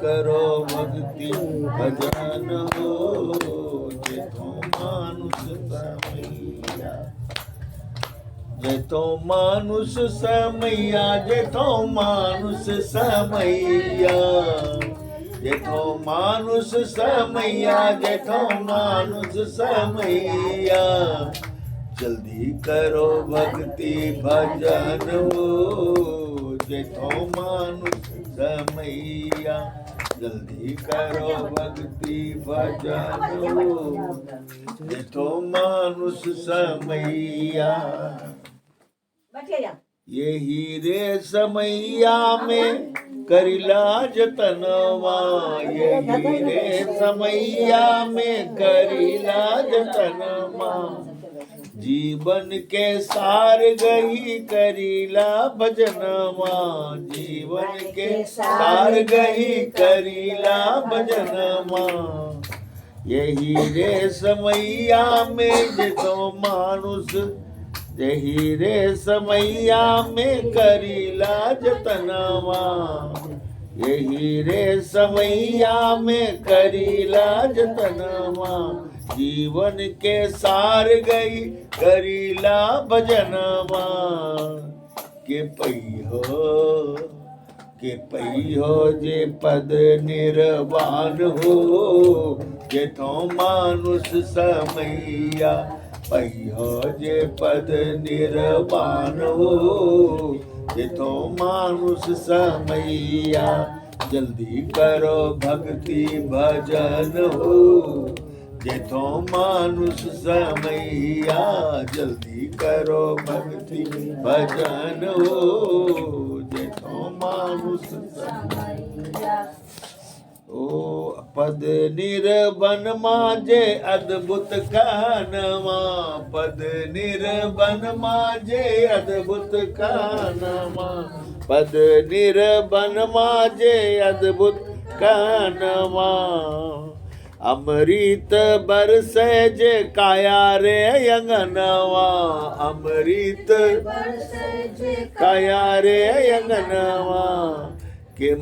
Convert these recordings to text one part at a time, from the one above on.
करो भक्ति भजन हो जेठो मानुष समैया जेठो मानुष समैया जेठो मानुष समैया जेठो मानुष समैया जेठो मानुष समैया जल्दी करो भक्ति भजन हो जेठो मानुष समैया जल्दी करो भक्ति भजन हो जेठो मानुष समैया यही रे समैया में करिला जतनवा यही रे समैया में करिला जतनवा जीवन के सार गई करीला भजनवा जीवन के सार गई करीला भजनवा यही रे समैया में जेठो मानुष यही रे समैया में करीला जतनवा यही रे समैया में करीला जतनवा जीवन के सार गई करीला भजनवा के पहियो जे पद निर्वाण हो जेठो मानुष समैया पहियो जे पद निर्वाण हो जेठो मानुष समैया जल्दी करो भक्ति भजन हो जेठो मानुष समैया जल्दी करो भक्ति भजन हो जेठो मानुष समैया ओ पद निर्बन माजे अद्भुत कानवा पद निर्बन माजे अद्भुत कानवा पद निर्बन माजे अद्भुत कानवा अमृत बरसे जे काया रे अंगनवा अमृत काया रे अंगनवा के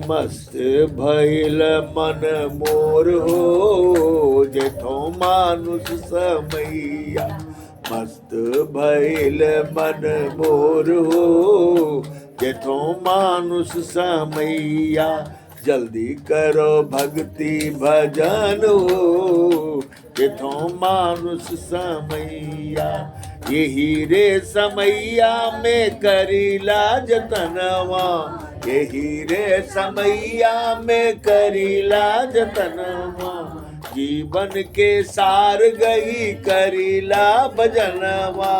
मस्त भइल मन मोर हो जेठो मानुष समैया मस्त भइल मन मोर हो जेठो मानुष समैया जल्दी करो भक्ति भजन हो जेठो मानुष समैया यही रे समैया में करीला जतनवा यही रे समैया में करीला जतनवा जीवन के सार गई करीला भजनवा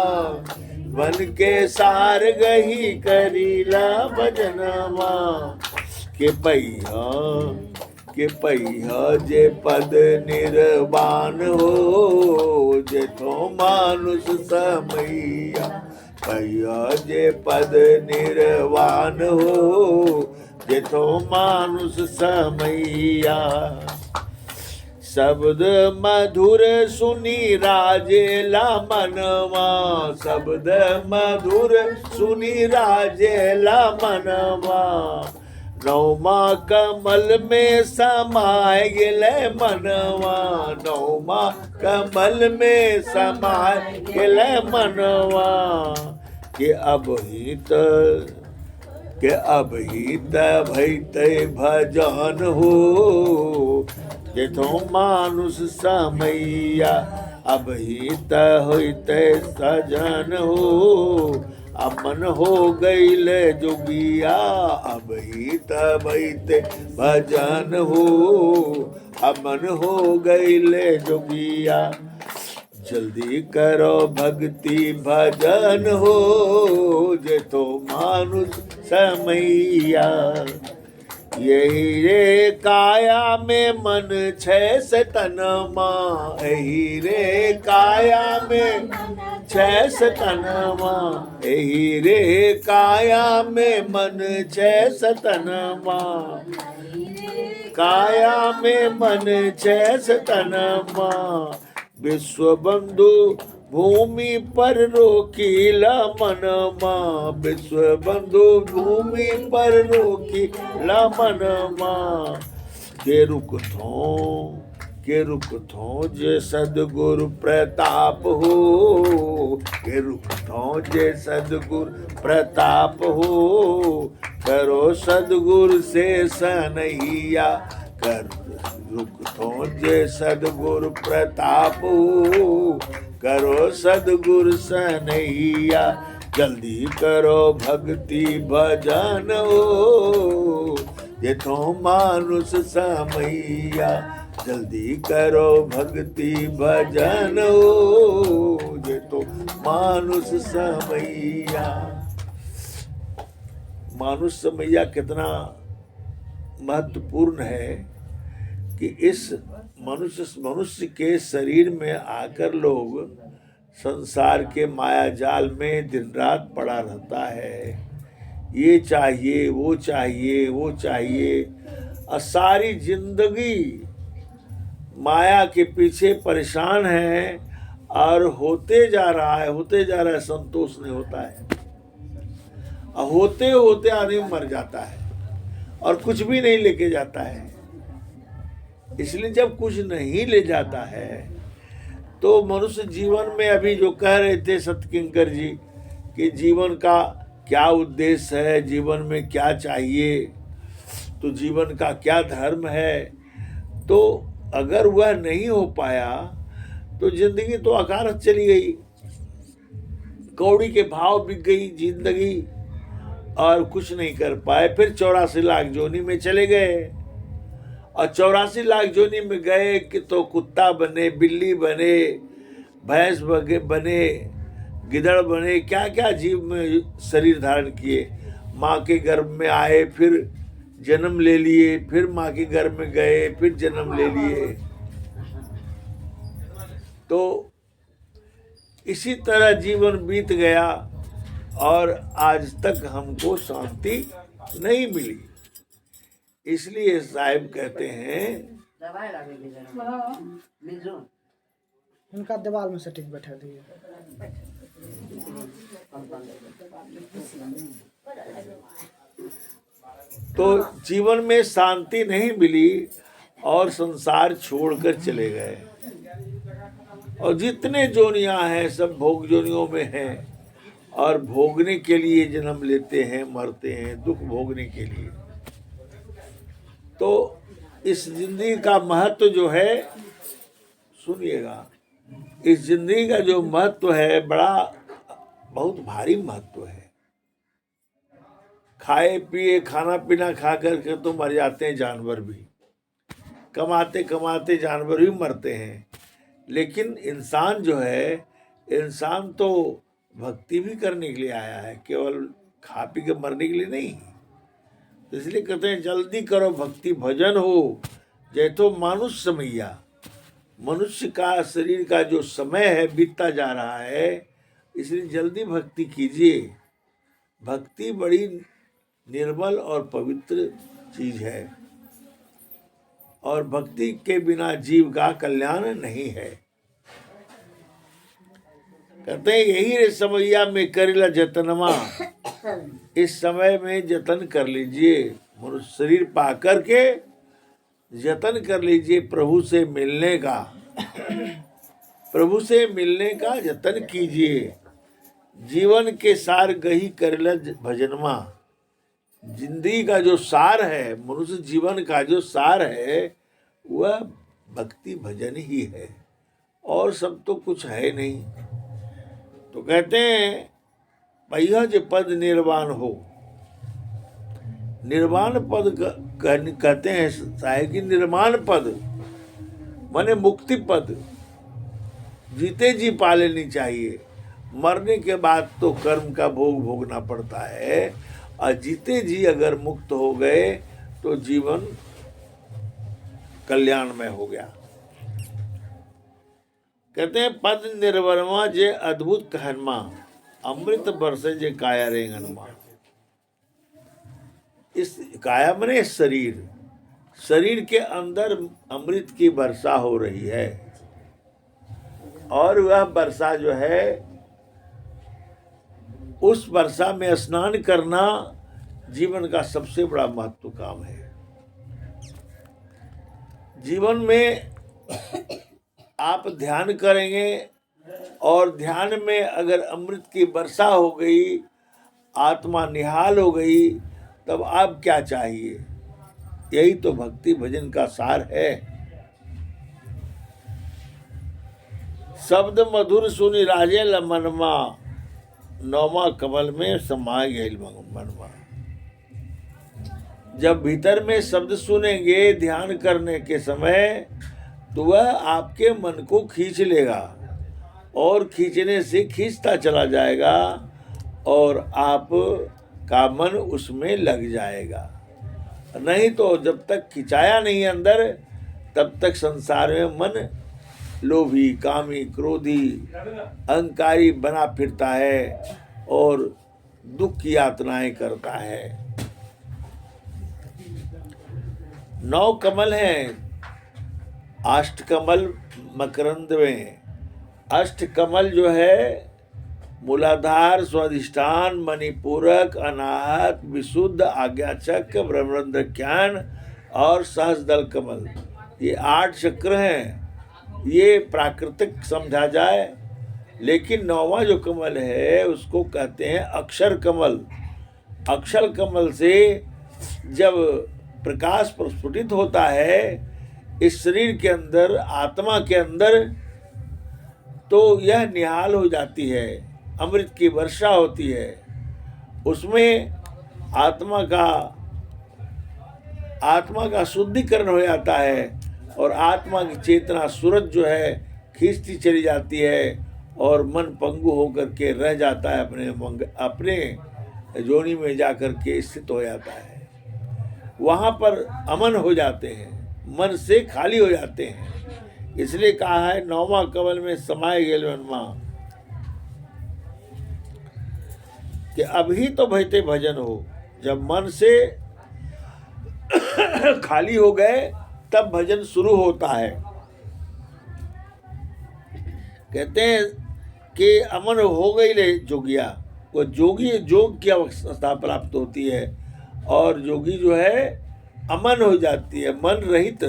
वन के सार गई करीला भजनवा के पहिया जे पद निर्वाण हो जेठो मानुष समैया पहिया जे पद निर्वाण हो जेठो मानुष समैया शब्द मधुर सुनी राजेला मनवा शब्द मधुर सुनी राजेला मनवा नौमा कमल में समाय गेले मनवा नौमा कमल में समाय गेले मनवा के अब हित भैते भजन हो जेठो मानुष समैया अब हित होते सजन हो अमन हो गईले जोगिया अब हित भैते भजन हो अमन हो गईले जोगिया जल्दी करो भक्ति भजन हो जेठो मानुष समैया यही रे काया में मन छे से तनमा यही रे काया में छे से तनमा यही रे काया में मन छे से तनमा काया में मन छे से तनमा विश्व बंधु भूमि पर रोकीला मनमा, विश्व बंधु भूमि पर रोकीला मनमा। के रुक थो जे सदगुरु प्रताप हो, के रुक थो जे सदगुरु प्रताप हो। करो सदगुरु से सनहिया, कर रुक थो जे सदगुरु प्रताप हो। करो सदगुरु सनहिया, जल्दी करो भक्ति भजन हो। ये तो मानुष समैया, जल्दी करो भक्ति भजन हो। ये तो मानुष समैया। मानुष समैया कितना महत्वपूर्ण है कि इस मनुष्य के शरीर में आकर लोग संसार के माया जाल में दिन रात पड़ा रहता है। ये चाहिए, वो चाहिए, वो चाहिए, और सारी जिंदगी माया के पीछे परेशान है और होते जा रहा है, संतोष नहीं होता है। और होते होते आदमी मर जाता है और कुछ भी नहीं लेके जाता है। इसलिए जब कुछ नहीं ले जाता है तो मनुष्य जीवन में, अभी जो कह रहे थे सतकिंकर जी कि जीवन का क्या उद्देश्य है, जीवन में क्या चाहिए, तो जीवन का क्या धर्म है, तो अगर वह नहीं हो पाया तो जिंदगी तो अकारत चली गई, कौड़ी के भाव बिक गई जिंदगी और कुछ नहीं कर पाए। फिर 84 लाख जोनी में चले गए और 84 लाख जोनी में गए कि तो कुत्ता बने, बिल्ली बने, भैंस बने, गिदड़ बने, क्या क्या जीव में शरीर धारण किए। माँ के गर्भ में आए, फिर जन्म ले लिए, फिर माँ के गर्भ में गए, फिर जन्म ले लिए। तो इसी तरह जीवन बीत गया और आज तक हमको शांति नहीं मिली। इसलिए साहिब कहते हैं, इनका दीवार में सेटिंग बैठा दिए। तो जीवन में शांति नहीं मिली और संसार छोड़कर चले गए। और जितने जोनियां हैं सब भोग जोनियों में हैं और भोगने के लिए जन्म लेते हैं, मरते हैं, दुख भोगने के लिए। तो इस जिंदगी का महत्व जो है, सुनिएगा, इस जिंदगी का जो महत्व है बहुत भारी महत्व है। खाए पिए, खाना पीना खा करके तो मर जाते हैं जानवर भी, कमाते कमाते जानवर भी मरते हैं, लेकिन इंसान जो है, इंसान तो भक्ति भी करने के लिए आया है, केवल खा पी के मरने के लिए नहीं। तो इसलिए कहते हैं जल्दी करो भक्ति भजन हो। जैतो मानुष समैया, मनुष्य का शरीर का जो समय है बीतता जा रहा है, इसलिए जल्दी भक्ति कीजिए। भक्ति बड़ी निर्मल और पवित्र चीज है और भक्ति के बिना जीव का कल्याण नहीं है। कहते हैं यही रे समैया में करेला जतनमा, इस समय में जतन कर लीजिए, मनुष्य शरीर पा करके जतन कर लीजिए प्रभु से मिलने का। प्रभु से मिलने का जतन कीजिए। जीवन के सार गही करेला भजनमा, जिंदगी का जो सार है, मनुष्य जीवन का जो सार है वह भक्ति भजन ही है और सब तो कुछ है नहीं। तो कहते हैं पहिया पद निर्वाण हो। निर्वाण पद कहते हैं साहिब की, निर्माण पद माने मुक्ति पद जीते जी पा लेनी चाहिए। मरने के बाद तो कर्म का भोग भोगना पड़ता है और जीते जी अगर मुक्त हो गए तो जीवन कल्याणमय हो गया। कहते हैं पद निर्वरमा जे अद्भुत कहनमा, अमृत बरसे जे काया रेंगनमा। इस काया मने शरीर, शरीर के अंदर अमृत की वर्षा हो रही है और वह वर्षा जो है, उस वर्षा में स्नान करना जीवन का सबसे बड़ा महत्व काम है। जीवन में आप ध्यान करेंगे और ध्यान में अगर अमृत की वर्षा हो गई, आत्मा निहाल हो गई, तब आप क्या चाहिए? यही तो भक्ति भजन का सार है। शब्द मधुर सुनि राजे मनमा, नौमा कमल में समाय गए मनमा। जब भीतर में शब्द सुनेंगे ध्यान करने के समय, तो वह आपके मन को खींच लेगा और खींचने से खींचता चला जाएगा और आप का मन उसमें लग जाएगा। नहीं तो जब तक खिंचाया नहीं अंदर, तब तक संसार में मन लोभी, कामी, क्रोधी, अहंकारी बना फिरता है और दुख की यातनाएं करता है। 9 कमल हैं, अष्टकमल मकरंद में। अष्टकमल जो है मूलाधार, स्वाधिष्ठान, मणिपूरक, अनाहत, विशुद्ध, आज्ञाचक्र, ब्रह्मरंध्र ज्ञान और सहस्रदल कमल, ये 8 चक्र हैं। ये प्राकृतिक समझा जाए, लेकिन 9वां जो कमल है उसको कहते हैं अक्षर कमल। अक्षर कमल से जब प्रकाश प्रस्फुटित होता है इस शरीर के अंदर, आत्मा के अंदर, तो यह निहाल हो जाती है, अमृत की वर्षा होती है। उसमें आत्मा का शुद्धिकरण हो जाता है और आत्मा की चेतना सूरज जो है खींचती चली जाती है और मन पंगु होकर के रह जाता है, अपने जोनी में जाकर के स्थित हो जाता है। वहाँ पर अमन हो जाते हैं, मन से खाली हो जाते हैं। इसलिए कहा है 9वां कमल में समाये गेल मनमा, कि अभी तो भजते भजन हो। जब मन से खाली हो गए तब भजन शुरू होता है। कहते हैं कि अमन हो गई ले जोगिया, वो जोगी जोग की अवस्था प्राप्त होती है और जोगी जो है अमन हो जाती है, मन रहित,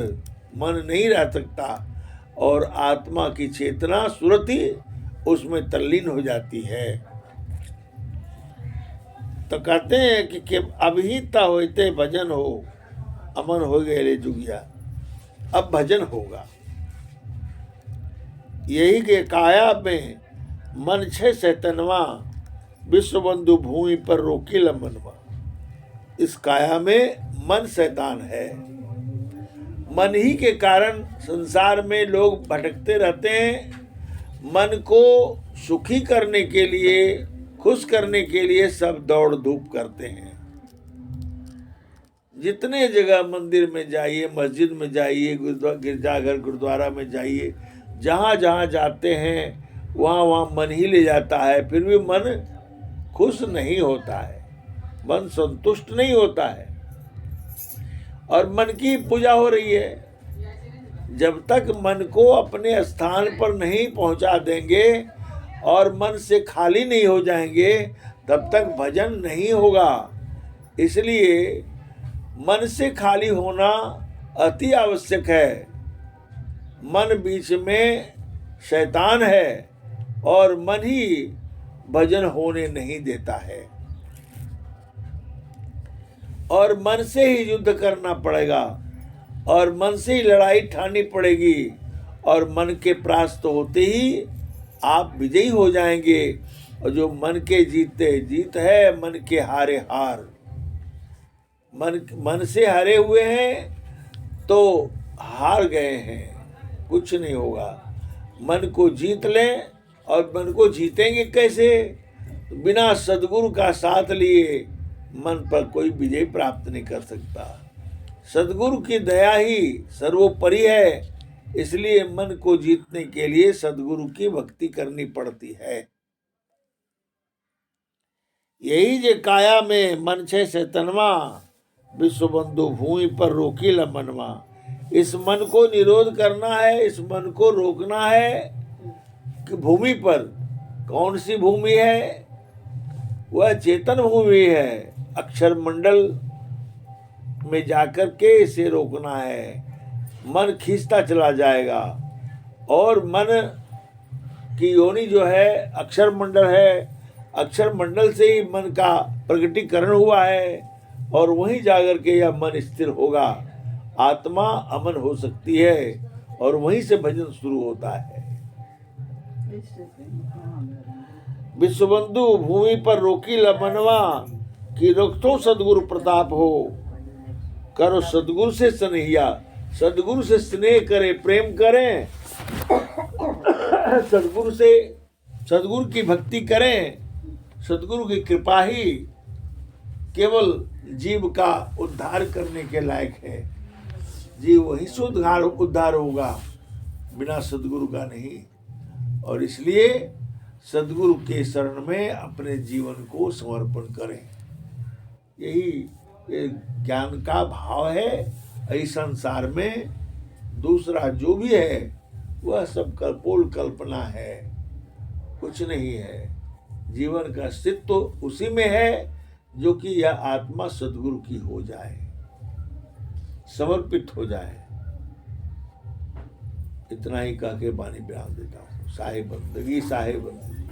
मन नहीं रह सकता और आत्मा की चेतना सुरति उसमें तल्लीन हो जाती है। तो कहते हैं कि अभी ता होते भजन हो, अमन हो गए ले जुगिया, अब भजन होगा। यही के काया में मन छे सैतनवा, विश्व बंधु भूमि पर रोकी लमनवा। इस काया में मन शैतान है। मन ही के कारण संसार में लोग भटकते रहते हैं। मन को सुखी करने के लिए, खुश करने के लिए सब दौड़ धूप करते हैं। जितने जगह मंदिर में जाइए, मस्जिद में जाइए, गिरजाघर गुरुद्वारा में जाइए, जहाँ जहाँ जाते हैं वहाँ वहाँ मन ही ले जाता है, फिर भी मन खुश नहीं होता है, मन संतुष्ट नहीं होता है। और मन की पूजा हो रही है। जब तक मन को अपने स्थान पर नहीं पहुंचा देंगे और मन से खाली नहीं हो जाएंगे, तब तक भजन नहीं होगा। इसलिए मन से खाली होना अति आवश्यक है। मन बीच में शैतान है और मन ही भजन होने नहीं देता है। और मन से ही युद्ध करना पड़ेगा और मन से ही लड़ाई ठानी पड़ेगी और मन के परास्त होते ही आप विजयी हो जाएंगे। और जो मन के जीते जीत है, मन के हारे हार। मन से हारे हुए हैं तो हार गए हैं, कुछ नहीं होगा। मन को जीत लें। और मन को जीतेंगे कैसे? बिना सद्गुरु का साथ लिए मन पर कोई विजय प्राप्त नहीं कर सकता। सद्गुरु की दया ही सर्वोपरि है। इसलिए मन को जीतने के लिए सद्गुरु की भक्ति करनी पड़ती है। यही जे काया में मन छे से तनवा, विश्व बंधु भूमि पर रोकी ल मनवा। इस मन को निरोध करना है, इस मन को रोकना है कि भूमि पर, कौन सी भूमि है? वह चेतन भूमि है। अक्षर मंडल में जाकर के इसे रोकना है। मन खींचता चला जाएगा और मन की योनि जो है अक्षर मंडल है। अक्षर मंडल से ही मन का प्रकटीकरण हुआ है और वहीं जाकर के यह मन स्थिर होगा। आत्मा अमन हो सकती है और वहीं से भजन शुरू होता है। विश्वबंधु भूमि पर रोकी लमनवा कि रोकतो सदगुरु प्रताप हो। करो सदगुरु से स्नेहिया, सदगुरु से स्नेह करे, प्रेम करें, सदगुरु की भक्ति करें। सदगुरु की कृपा ही केवल जीव का उद्धार करने के लायक है। जीव वहीं से उद्धार होगा, बिना सदगुरु का नहीं। और इसलिए सदगुरु के शरण में अपने जीवन को समर्पण करें। यही ज्ञान का भाव है। इस संसार में दूसरा जो भी है वह सब कल्पोल कल्पना है, कुछ नहीं है। जीवन का अस्तित्व तो उसी में है जो कि यह आत्मा सदगुरु की हो जाए, समर्पित हो जाए। इतना ही कह के वाणी विराम देता हूँ। साहिब बंदगी, साहिब बंदगी।